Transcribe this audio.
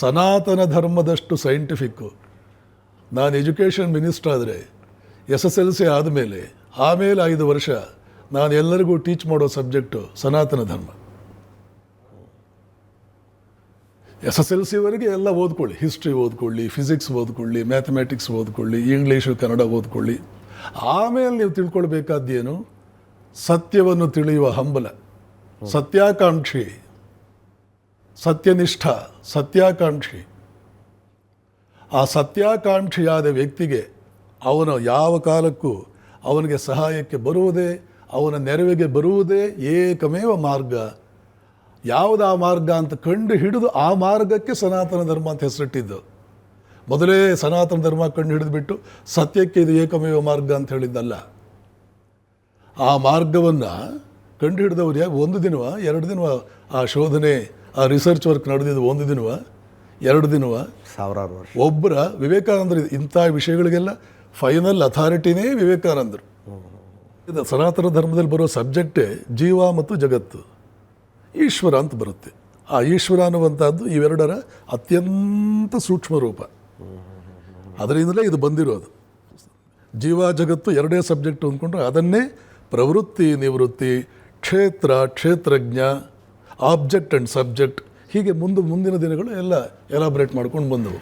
ಸನಾತನ ಧರ್ಮದಷ್ಟು ಸೈಂಟಿಫಿಕ್ಕು ನಾನು education minister ಆದರೆ SSLC ಆದಮೇಲೆ ಆಮೇಲೆ 5 ವರ್ಷ ನಾನು ಎಲ್ಲರಿಗೂ ಟೀಚ್ ಮಾಡೋ ಸಬ್ಜೆಕ್ಟು ಸನಾತನ ಧರ್ಮ. SSLCವರೆಗೆ ಎಲ್ಲ ಓದ್ಕೊಳ್ಳಿ, ಹಿಸ್ಟ್ರಿ ಓದ್ಕೊಳ್ಳಿ, ಫಿಸಿಕ್ಸ್ ಓದ್ಕೊಳ್ಳಿ, ಮ್ಯಾಥಮೆಟಿಕ್ಸ್ ಓದ್ಕೊಳ್ಳಿ, ಇಂಗ್ಲೀಷು ಕನ್ನಡ ಓದ್ಕೊಳ್ಳಿ. ಆಮೇಲೆ ನೀವು ತಿಳ್ಕೊಳ್ಬೇಕಾದ್ದೇನು, ಸತ್ಯವನ್ನು ತಿಳಿಯುವ ಹಂಬಲ, ಸತ್ಯಾಕಾಂಕ್ಷಿ, ಸತ್ಯನಿಷ್ಠ, ಸತ್ಯಾಕಾಂಕ್ಷಿ. ಆ ಸತ್ಯಾಕಾಂಕ್ಷಿಯಾದ ವ್ಯಕ್ತಿಗೆ ಅವನು ಯಾವ ಕಾಲಕ್ಕೂ ಅವನಿಗೆ ಸಹಾಯಕ್ಕೆ ಬರುವುದೇ, ಅವನ ನೆರವಿಗೆ ಬರುವುದೇ ಏಕಮೇವ ಮಾರ್ಗ. ಯಾವುದು ಆ ಮಾರ್ಗ ಅಂತ ಕಂಡು ಹಿಡಿದು ಆ ಮಾರ್ಗಕ್ಕೆ ಸನಾತನ ಧರ್ಮ ಅಂತ ಹೆಸರಿಟ್ಟಿದ್ದು. ಮೊದಲೇ ಸನಾತನ ಧರ್ಮ ಕಂಡು ಹಿಡಿದುಬಿಟ್ಟು ಸತ್ಯಕ್ಕೆ ಇದು ಏಕಮೇವ ಮಾರ್ಗ ಅಂತ ಹೇಳಿದ್ದಲ್ಲ. ಆ ಮಾರ್ಗವನ್ನು ಕಂಡು ಹಿಡಿದವ್ರು 1 ದಿನವ 2 ದಿನವ ಆ ಶೋಧನೆ, ಆ ರಿಸರ್ಚ್ ವರ್ಕ್ ನಡೆದಿದ್ದು 1 ದಿನವ 2 ದಿನವ, ಸಾವಿರಾರು ವರ್ಷ. ಒಬ್ಬರ ವಿವೇಕಾನಂದರು ಇಂಥ ವಿಷಯಗಳಿಗೆಲ್ಲ ಫೈನಲ್ ಅಥಾರಿಟಿನೇ ವಿವೇಕಾನಂದರು. ಇದು ಸನಾತನ ಧರ್ಮದಲ್ಲಿ ಬರೋ ಸಬ್ಜೆಕ್ಟೇ ಜೀವ ಮತ್ತು ಜಗತ್ತು, ಈಶ್ವರ ಅಂತ ಬರುತ್ತೆ. ಆ ಈಶ್ವರ ಅನ್ನುವಂಥದ್ದು ಇವೆರಡರ ಅತ್ಯಂತ ಸೂಕ್ಷ್ಮ ರೂಪ. ಅದರಿಂದಲೇ ಇದು ಬಂದಿರೋದು. ಜೀವ ಜಗತ್ತು ಎರಡೇ ಸಬ್ಜೆಕ್ಟ್ ಅಂದ್ಕೊಂಡ್ರೆ ಅದನ್ನೇ ಪ್ರವೃತ್ತಿ ನಿವೃತ್ತಿ, ಕ್ಷೇತ್ರ ಕ್ಷೇತ್ರಜ್ಞ, ಆಬ್ಜೆಕ್ಟ್ ಆ್ಯಂಡ್ ಸಬ್ಜೆಕ್ಟ್, ಹೀಗೆ ಮುಂದಿನ ದಿನಗಳು ಎಲ್ಲ ಎಲಾಬ್ರೇಟ್ ಮಾಡ್ಕೊಂಡು ಬಂದವು.